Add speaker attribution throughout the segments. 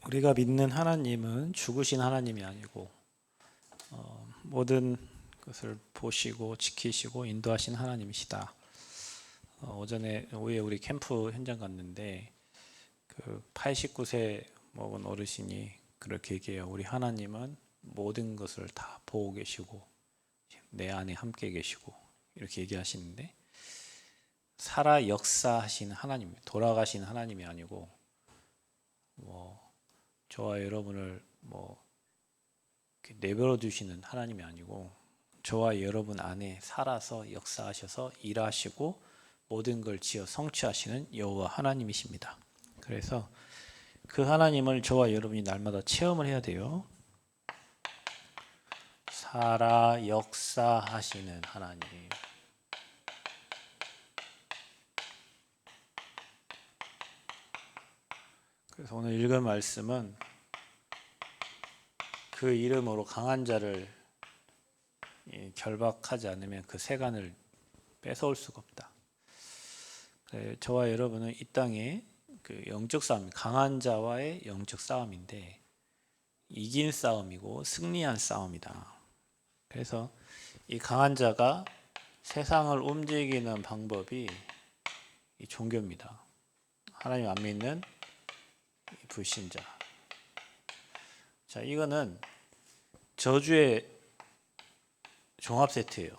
Speaker 1: 우리가 믿는 하나님은 죽으신 하나님이 아니고 모든 것을 보시고 지키시고 인도하신 하나님이시다. 오후에 우리 캠프 현장 갔는데 그 89세 먹은 어르신이 그렇게 얘기해요. 우리 하나님은 모든 것을 다 보고 계시고 내 안에 함께 계시고 이렇게 얘기하시는데 살아 역사하신 하나님, 돌아가신 하나님이 아니고 저와 여러분을 내버려 두시는 하나님이 아니고 저와 여러분 안에 살아서 역사하셔서 일하시고 모든 걸 지어 성취하시는 여호와 하나님이십니다. 그래서 그 하나님을 저와 여러분이 날마다 체험을 해야 돼요. 살아 역사하시는 하나님. 그래서 오늘 읽은 말씀은 그 이름으로 강한 자를 결박하지 않으면 그 세간을 뺏어올 수가 없다. 저와 여러분은 이 땅에 그 영적 싸움, 강한 자와의 영적 싸움인데 이긴 싸움이고 승리한 싸움이다. 그래서 이 강한 자가 세상을 움직이는 방법이 이 종교입니다. 하나님 안 믿는 불신자. 자, 이거는 저주의 종합 세트예요.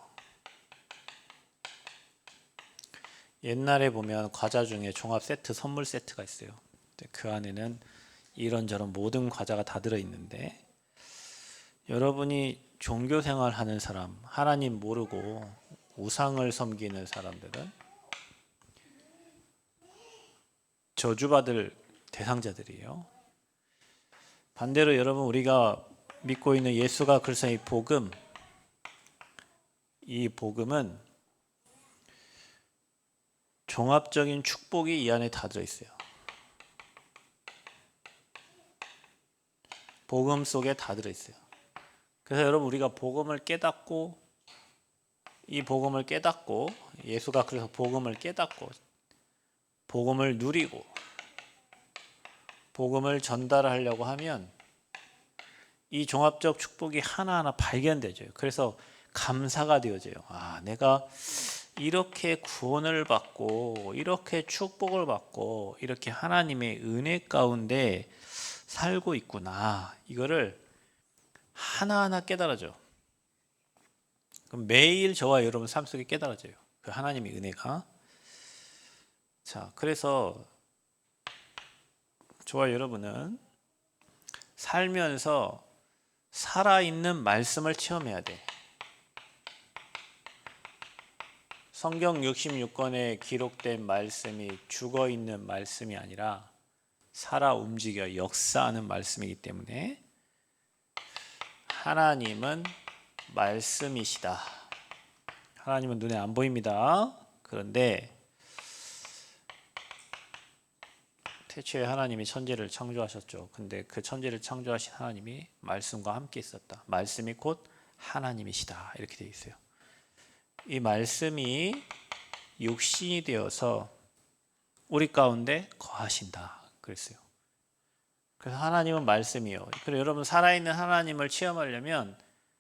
Speaker 1: 옛날에 보면 과자 중에 종합 세트, 선물 세트가 있어요. 그 안에는 이런저런 모든 과자가 다 들어있는데 여러분이 종교 생활하는 사람, 하나님 모르고 우상을 섬기는 사람들은 저주받을 대상자들이에요. 반대로 여러분 우리가 믿고 있는 예수가 그리스도의 이 복음은 종합적인 축복이 이 안에 다 들어있어요. 복음 속에 다 들어있어요. 그래서 여러분 우리가 복음을 깨닫고 예수가 그래서 복음을 깨닫고 복음을 누리고 복음을 전달하려고 하면 이 종합적 축복이 하나하나 발견되죠. 그래서 감사가 되어져요. 내가 이렇게 구원을 받고 이렇게 축복을 받고 이렇게 하나님의 은혜 가운데 살고 있구나. 이거를 하나하나 깨달아져. 그럼 매일 저와 여러분 삶 속에 깨달아져요. 그 하나님의 은혜가. 자, 그래서 저와 여러분은 살면서 살아있는 말씀을 체험해야 돼. 성경 66권에 기록된 말씀이 죽어있는 말씀이 아니라 살아 움직여 역사하는 말씀이기 때문에 하나님은 말씀이시다. 하나님은 눈에 안 보입니다. 그런데 태초에 하나님이 천지를 창조하셨죠. 근데 그 천지를 창조하신 하나님이 말씀과 함께 있었다. 말씀이 곧 하나님이시다. 이렇게 되어 있어요. 이 말씀이 육신이 되어서 우리 가운데 거하신다. 그랬어요. 그래서 하나님은 말씀이요. 그래서 여러분 살아있는 하나님을 체험하려면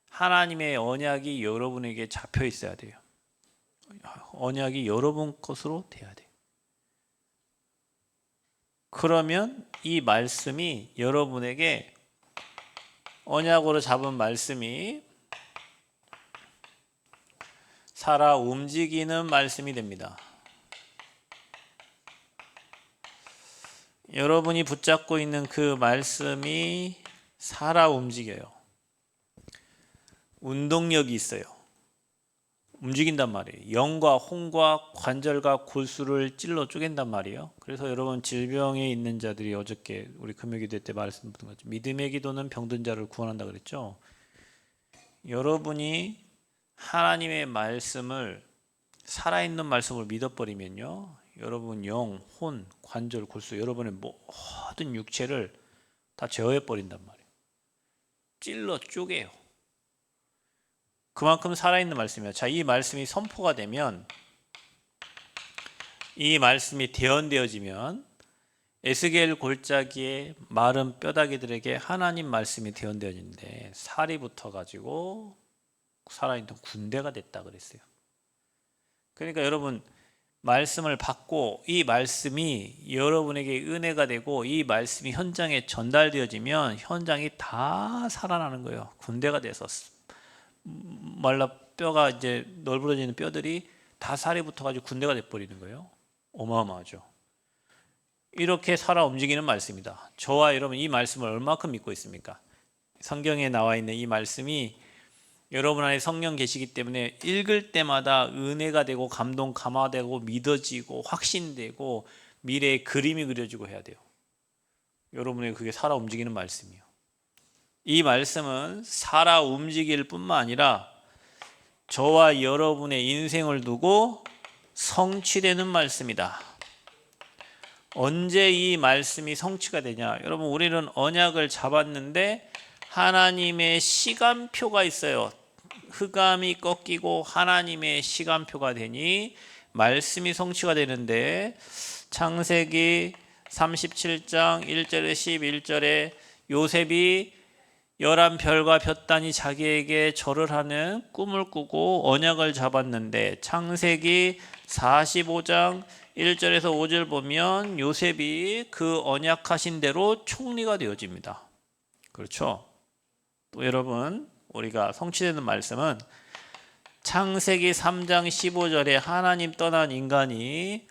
Speaker 1: 하나님의 언약이 여러분에게 잡혀 있어야 돼요. 언약이 여러분 것으로 돼야 돼요. 그러면 이 말씀이 여러분에게 언약으로 잡은 말씀이 살아 움직이는 말씀이 됩니다. 여러분이 붙잡고 있는 그 말씀이 살아 움직여요. 운동력이 있어요. 움직인단 말이에요. 영과 혼과 관절과 골수를 찔러 쪼갠단 말이에요. 그래서 여러분 질병에 있는 자들이 어저께 우리 금요기도 때 말씀드린 것처럼 믿음의 기도는 병든 자를 구원한다 그랬죠. 여러분이 하나님의 말씀을 살아있는 말씀을 믿어버리면요. 여러분 영, 혼, 관절, 골수 여러분의 모든 육체를 다 제어해버린단 말이에요. 찔러 쪼개요. 그만큼 살아있는 말씀이에요. 자, 이 말씀이 선포가 되면 이 말씀이 대언되어지면 에스겔 골짜기에 마른 뼈다귀들에게 하나님 말씀이 대언되었는데 살이 붙어가지고 살아있는 군대가 됐다 그랬어요. 그러니까 여러분 말씀을 받고 이 말씀이 여러분에게 은혜가 되고 이 말씀이 현장에 전달되어지면 현장이 다 살아나는 거예요. 군대가 돼서 말라 뼈가 이제 널브러지는 뼈들이 다 살이 붙어가지고 군대가 돼버리는 거예요. 어마어마하죠. 이렇게 살아 움직이는 말씀이다. 저와 여러분 이 말씀을 얼마큼 믿고 있습니까? 성경에 나와 있는 이 말씀이 여러분 안에 성령 계시기 때문에 읽을 때마다 은혜가 되고 감동 감화되고 믿어지고 확신되고 미래의 그림이 그려지고 해야 돼요. 여러분에게 그게 살아 움직이는 말씀이에요. 이 말씀은 살아 움직일 뿐만 아니라 저와 여러분의 인생을 두고 성취되는 말씀이다. 언제 이 말씀이 성취가 되냐? 여러분 우리는 언약을 잡았는데 하나님의 시간표가 있어요. 흑암이 꺾이고 하나님의 시간표가 되니 말씀이 성취가 되는데 창세기 37장 1절에 11절에 요셉이 11별과 볕단이 자기에게 절을 하는 꿈을 꾸고 언약을 잡았는데 창세기 45장 1절에서 5절 보면 요셉이 그 언약하신 대로 총리가 되어집니다. 그렇죠? 또 여러분 우리가 성취되는 말씀은 창세기 3장 15절에 하나님 떠난 인간이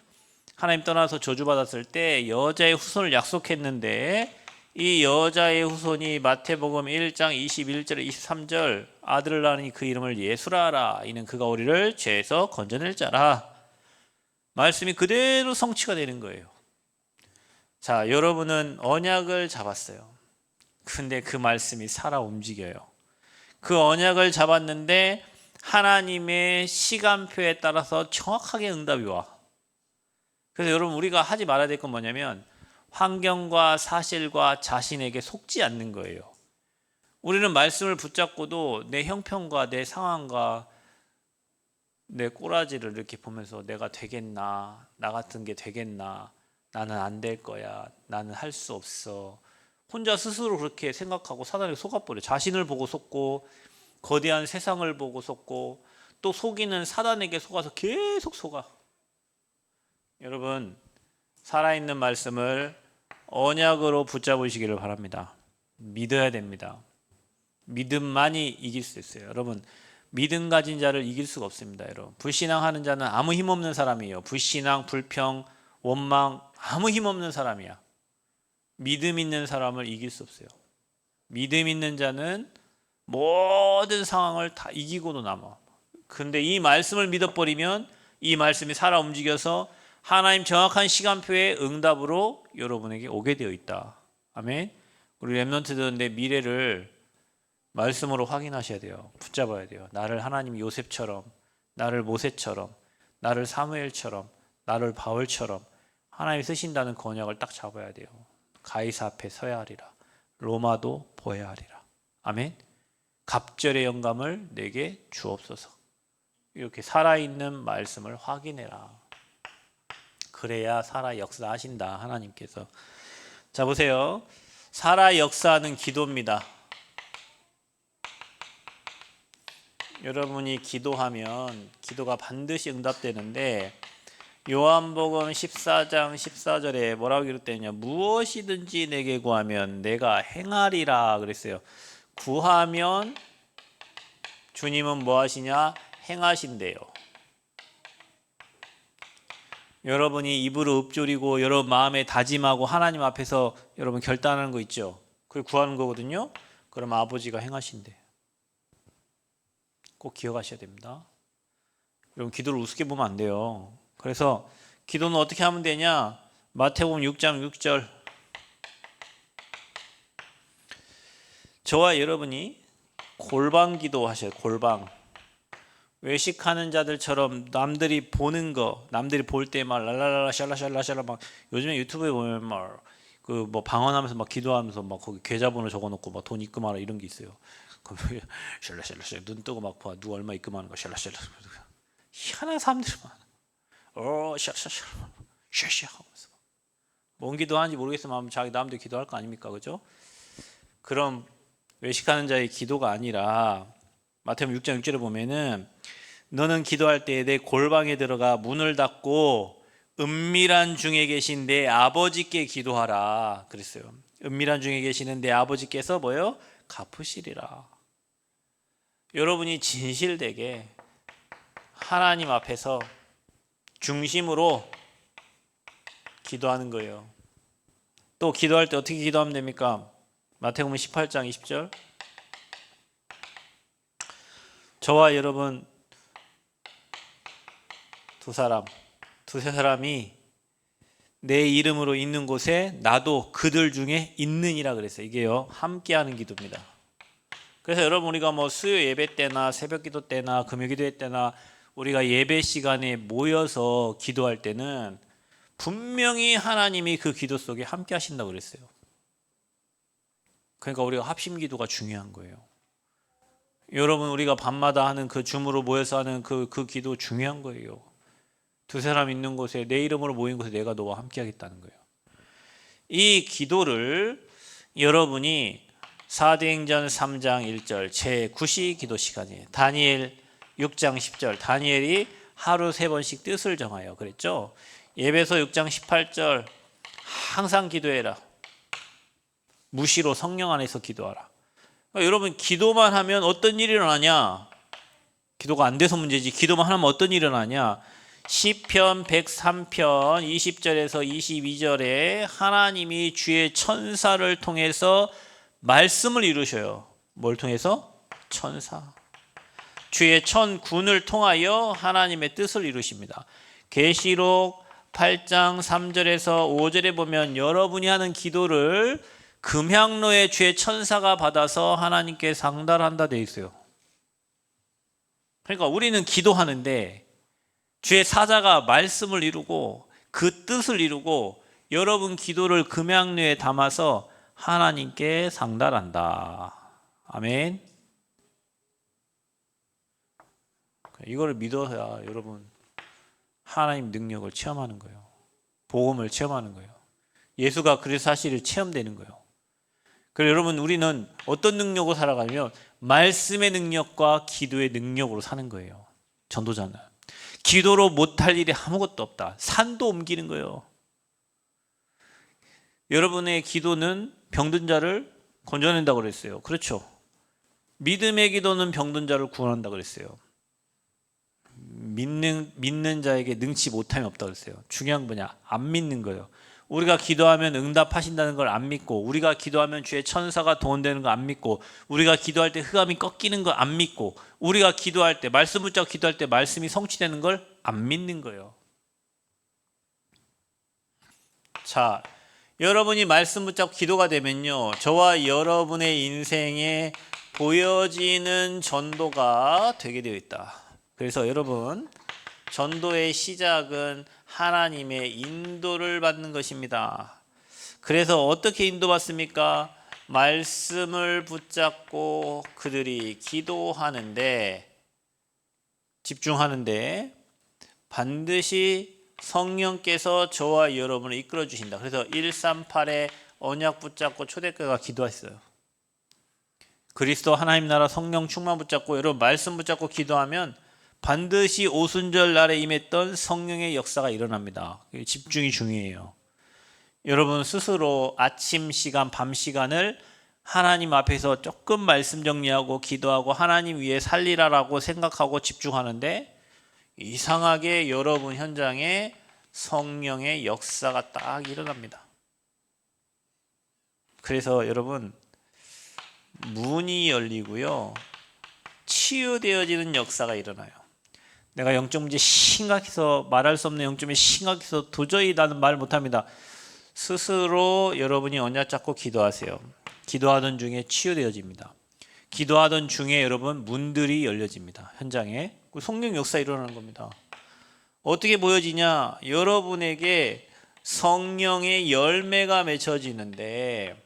Speaker 1: 하나님 떠나서 저주받았을 때 여자의 후손을 약속했는데 이 여자의 후손이 마태복음 1장 21절 23절 아들을 낳으니 그 이름을 예수라 하라. 이는 그가 우리를 죄에서 건져낼 자라. 말씀이 그대로 성취가 되는 거예요. 자, 여러분은 언약을 잡았어요. 근데 그 말씀이 살아 움직여요. 그 언약을 잡았는데 하나님의 시간표에 따라서 정확하게 응답이 와. 그래서 여러분 우리가 하지 말아야 될 건 뭐냐면 환경과 사실과 자신에게 속지 않는 거예요. 우리는 말씀을 붙잡고도 내 형편과 내 상황과 내 꼬라지를 이렇게 보면서 내가 되겠나, 나 같은 게 되겠나, 나는 안 될 거야, 나는 할 수 없어. 혼자 스스로 그렇게 생각하고 사단에게 속아버려요. 자신을 보고 속고 거대한 세상을 보고 속고 또 속이는 사단에게 속아서 계속 속아. 여러분 살아있는 말씀을 언약으로 붙잡으시기를 바랍니다. 믿어야 됩니다. 믿음만이 이길 수 있어요. 여러분 믿음 가진 자를 이길 수가 없습니다. 여러분 불신앙하는 자는 아무 힘없는 사람이에요. 불신앙, 불평, 원망 아무 힘없는 사람이야. 믿음 있는 사람을 이길 수 없어요. 믿음 있는 자는 모든 상황을 다 이기고도 남아. 근데 이 말씀을 믿어버리면 이 말씀이 살아 움직여서 하나님 정확한 시간표의 응답으로 여러분에게 오게 되어 있다. 아멘. 우리 렘넌트들은 내 미래를 말씀으로 확인하셔야 돼요. 붙잡아야 돼요. 나를 하나님 요셉처럼, 나를 모세처럼, 나를 사무엘처럼, 나를 바울처럼 하나님이 쓰신다는 그 언약을 딱 잡아야 돼요. 가이사 앞에 서야 하리라. 로마도 보아야 하리라. 아멘. 갑절의 영감을 내게 주옵소서. 이렇게 살아있는 말씀을 확인해라. 그래야 살아 역사하신다 하나님께서. 자 보세요. 살아 역사하는 기도입니다. 여러분이 기도하면 기도가 반드시 응답되는데 요한복음 14장 14절에 뭐라고 기록되느냐. 무엇이든지 내게 구하면 내가 행하리라 그랬어요. 구하면 주님은 뭐 하시냐? 행하신대요. 여러분이 입으로 읊조리고 여러분 마음에 다짐하고 하나님 앞에서 여러분 결단하는 거 있죠. 그걸 구하는 거거든요. 그럼 아버지가 행하신대. 꼭 기억하셔야 됩니다. 여러분 기도를 우습게 보면 안 돼요. 그래서 기도는 어떻게 하면 되냐? 마태복음 6장 6절. 저와 여러분이 골방 기도하셔요. 골방. 외식하는 자들처럼 남들이 보는 거, 남들이 볼 때 막 랄랄라 샬라샬라샬라 막 요즘에 유튜브에 보면 막 그 뭐 방언하면서 막 기도하면서 막 거기 계좌번호 적어놓고 막 돈 입금하라 이런 게 있어요. 그럼 샬라샬라 눈 뜨고 막 봐. 누가 얼마 입금하는 거 샬라샬라. 희한한 사람들이 많아. 샤샤샤 샤샤 하면서 뭔 기도하는지 모르겠으면 자기 마음대로 기도할 거 아닙니까? 그죠? 그럼 외식하는 자의 기도가 아니라 마태복음 6장 6절에 보면은 너는 기도할 때에 내 골방에 들어가 문을 닫고 은밀한 중에 계신 내 아버지께 기도하라 그랬어요. 은밀한 중에 계시는 내 아버지께서 뭐요? 갚으시리라. 여러분이 진실되게 하나님 앞에서 중심으로 기도하는 거예요. 또 기도할 때 어떻게 기도하면 됩니까? 마태복음 18장 20절. 저와 여러분 두세 사람이 내 이름으로 있는 곳에 나도 그들 중에 있느니라 그랬어요. 이게요, 함께하는 기도입니다. 그래서 여러분 우리가 뭐 수요 예배 때나 새벽 기도 때나 금요 기도회 때나 우리가 예배 시간에 모여서 기도할 때는 분명히 하나님이 그 기도 속에 함께 하신다고 그랬어요. 그러니까 우리가 합심 기도가 중요한 거예요. 여러분 우리가 밤마다 하는 그 줌으로 모여서 하는 그 기도 중요한 거예요. 두세 사람 있는 곳에 내 이름으로 모인 곳에 내가 너와 함께 하겠다는 거예요. 이 기도를 여러분이 사도행전 3장 1절 제9시 기도 시간이에요. 다니엘 6장 10절 다니엘이 하루 3번씩 뜻을 정하여 그랬죠. 예배서 6장 18절 항상 기도해라. 무시로 성령 안에서 기도하라. 그러니까 여러분 기도만 하면 어떤 일이 일어나냐? 기도가 안 돼서 문제지. 기도만 하면 어떤 일이 일어나냐? 시편 103편 20절에서 22절에 하나님이 주의 천사를 통해서 말씀을 이루셔요. 뭘 통해서? 천사. 주의 천군을 통하여 하나님의 뜻을 이루십니다. 계시록 8장 3절에서 5절에 보면 여러분이 하는 기도를 금향로의 주의 천사가 받아서 하나님께 상달한다 되어 있어요. 그러니까 우리는 기도하는데 주의 사자가 말씀을 이루고 그 뜻을 이루고 여러분 기도를 금향로에 담아서 하나님께 상달한다. 아멘. 이걸 믿어야 여러분 하나님 능력을 체험하는 거예요. 복음을 체험하는 거예요. 예수가 그리스도 사실을 체험되는 거예요. 그래서 여러분 우리는 어떤 능력으로 살아가면 말씀의 능력과 기도의 능력으로 사는 거예요. 전도자는 기도로 못할 일이 아무것도 없다. 산도 옮기는 거예요. 여러분의 기도는 병든 자를 건져낸다고 그랬어요. 그렇죠. 믿음의 기도는 병든 자를 구원한다고 그랬어요. 믿는 자에게 능치 못함이 없다고 그랬어요. 중요한 뭐냐? 안 믿는 거예요. 우리가 기도하면 응답하신다는 걸 안 믿고, 우리가 기도하면 주의 천사가 도원되는 거 안 믿고, 우리가 기도할 때 흑암이 꺾이는 거 안 믿고, 우리가 기도할 때 말씀 붙잡고 기도할 때 말씀이 성취되는 걸 안 믿는 거예요. 자, 여러분이 말씀 붙잡고 기도가 되면요, 저와 여러분의 인생에 보여지는 전도가 되게 되어 있다. 그래서 여러분, 전도의 시작은 하나님의 인도를 받는 것입니다. 그래서 어떻게 인도받습니까? 말씀을 붙잡고 그들이 기도하는데, 집중하는데 반드시 성령께서 저와 여러분을 이끌어 주신다. 그래서 138에 언약 붙잡고 초대교회가 기도했어요. 그리스도 하나님 나라 성령 충만 붙잡고 여러분 말씀 붙잡고 기도하면 반드시 오순절 날에 임했던 성령의 역사가 일어납니다. 집중이 중요해요. 여러분 스스로 아침 시간, 밤 시간을 하나님 앞에서 조금 말씀 정리하고 기도하고 하나님 위해 살리라라고 생각하고 집중하는데 이상하게 여러분 현장에 성령의 역사가 딱 일어납니다. 그래서 여러분 문이 열리고요, 치유되어지는 역사가 일어나요. 내가 영적 문제 심각해서 말할 수 없는 영적 문제 심각해서 도저히 나는 말 못합니다. 스스로 여러분이 언약 잡고 기도하세요. 기도하던 중에 치유되어집니다. 기도하던 중에 여러분 문들이 열려집니다. 현장에 성령 역사 일어나는 겁니다. 어떻게 보여지냐? 여러분에게 성령의 열매가 맺혀지는데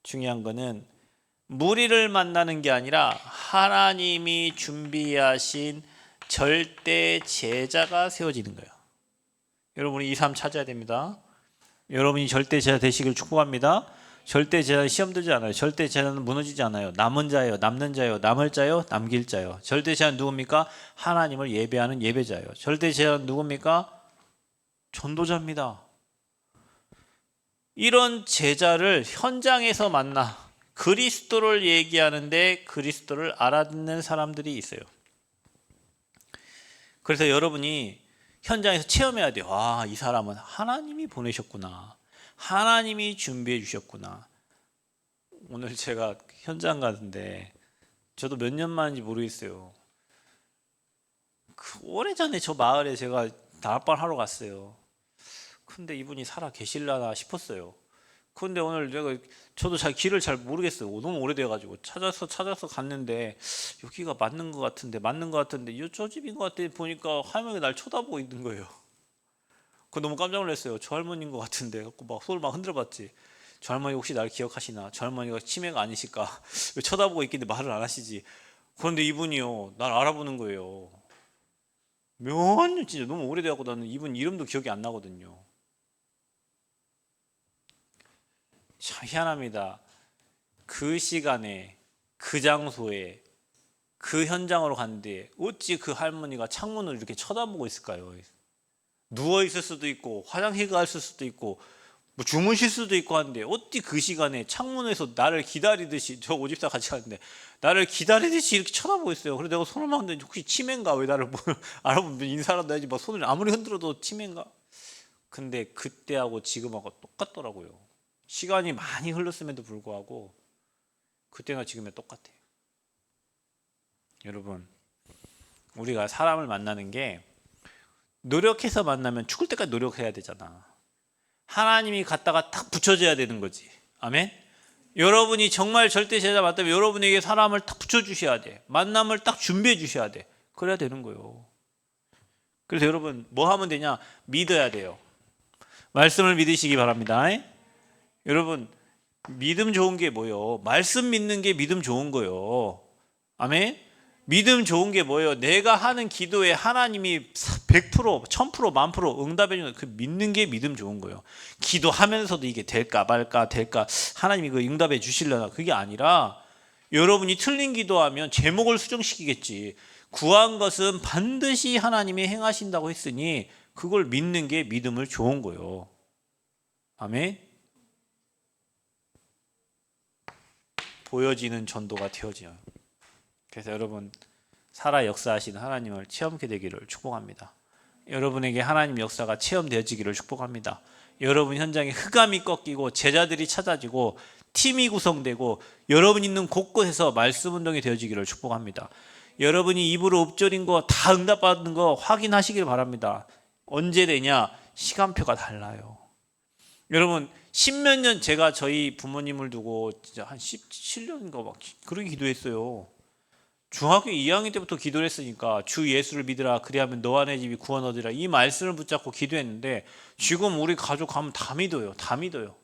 Speaker 1: 중요한 거는 무리를 만나는 게 아니라 하나님이 준비하신 절대 제자가 세워지는 거예요. 여러분이 이 삶 찾아야 됩니다. 여러분이 절대 제자 되시길 축복합니다. 절대 제자는 시험 들지 않아요. 절대 제자는 무너지지 않아요. 남은 자예요. 남는 자예요. 남을 자요. 남길 자요. 절대 제자는 누굽니까? 하나님을 예배하는 예배자예요. 절대 제자는 누굽니까? 전도자입니다. 이런 제자를 현장에서 만나 그리스도를 얘기하는데 그리스도를 알아듣는 사람들이 있어요. 그래서 여러분이 현장에서 체험해야 돼요. 아, 이 사람은 하나님이 보내셨구나. 하나님이 준비해 주셨구나. 오늘 제가 현장 가는데 저도 몇 년 만인지 모르겠어요. 오래전에 저 마을에 제가 다락방 하러 갔어요. 근데 이분이 살아 계실라나 싶었어요. 근데 오늘 저도 잘 길을 잘 모르겠어요. 너무 오래돼가지고 찾아서 갔는데 여기가 맞는 것 같은데 저 집인 것 같아 보니까 할머니가 날 쳐다보고 있는 거예요. 그거 너무 깜짝 놀랐어요. 저 할머니인 것 같은데 막 손을 막 흔들어봤지. 저 할머니 혹시 날 기억하시나? 저 할머니가 치매가 아니실까? 왜 쳐다보고 있길래 말을 안 하시지? 그런데 이분이요 날 알아보는 거예요. 몇 년 진짜 너무 오래돼갖고 나는 이분 이름도 기억이 안 나거든요. 참 희한합니다. 그 시간에 그 장소에 그 현장으로 갔는데 어찌 그 할머니가 창문을 이렇게 쳐다보고 있을까요? 누워 있을 수도 있고 화장실 갔을 수도 있고 뭐 주무실 수도 있고 하는데 어찌 그 시간에 창문에서 나를 기다리듯이, 저 오집사 같이 갔는데 나를 기다리듯이 이렇게 쳐다보고 있어요. 그래서 내가 손을 막 흔드는데 혹시 치매인가? 왜 나를 알아보면 인사라도 해야지 막 손을 아무리 흔들어도 치매인가? 근데 그때하고 지금하고 똑같더라고요. 시간이 많이 흘렀음에도 불구하고 그때나 지금에 똑같아요. 여러분, 우리가 사람을 만나는 게 노력해서 만나면 죽을 때까지 노력해야 되잖아. 하나님이 갖다가 딱 붙여줘야 되는 거지. 아멘? 여러분이 정말 절대 제자 맞다면 여러분에게 사람을 딱 붙여주셔야 돼. 만남을 딱 준비해 주셔야 돼. 그래야 되는 거예요. 그래서 여러분 뭐 하면 되냐? 믿어야 돼요. 말씀을 믿으시기 바랍니다. 여러분 믿음 좋은 게 뭐예요? 말씀 믿는 게 믿음 좋은 거예요. 아멘? 믿음 좋은 게 뭐예요? 내가 하는 기도에 하나님이 100%, 1000%, 1000% 응답해 주는 그 믿는 게 믿음 좋은 거예요. 기도하면서도 이게 될까 말까 될까 하나님이 그 응답해 주시려나 그게 아니라 여러분이 틀린 기도하면 제목을 수정시키겠지. 구한 것은 반드시 하나님이 행하신다고 했으니 그걸 믿는 게 믿음을 좋은 거예요. 아멘? 보여지는 전도가 되어져요. 그래서 여러분 살아 역사하시는 하나님을 체험하게 되기를 축복합니다. 여러분에게 하나님 역사가 체험되어지기를 축복합니다. 여러분 현장에 흑암이 꺾이고 제자들이 찾아지고 팀이 구성되고 여러분 있는 곳곳에서 말씀 운동이 되어지기를 축복합니다. 여러분이 입으로 읊조린 거 다 응답받는 거 확인하시길 바랍니다. 언제 되냐? 시간표가 달라요. 여러분 10몇 년 제가 저희 부모님을 두고 진짜 한 17년인가 막 그렇게 기도했어요. 중학교 2학년 때부터 기도를 했으니까 주 예수를 믿으라 그리하면 너와 내 집이 구원 얻으리라 이 말씀을 붙잡고 기도했는데 지금 우리 가족 가면 다 믿어요.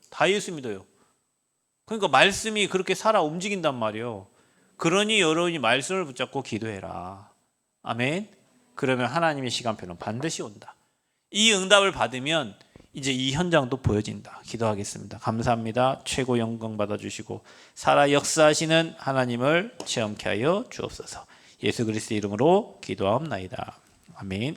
Speaker 1: 다 예수 믿어요. 그러니까 말씀이 그렇게 살아 움직인단 말이에요. 그러니 여러분이 말씀을 붙잡고 기도해라. 아멘. 그러면 하나님의 시간표는 반드시 온다. 이 응답을 받으면 이제 이 현장도 보여진다. 기도하겠습니다. 감사합니다. 최고 영광 받아주시고 살아 역사하시는 하나님을 체험케 하여 주옵소서. 예수 그리스도의 이름으로 기도하옵나이다. 아멘.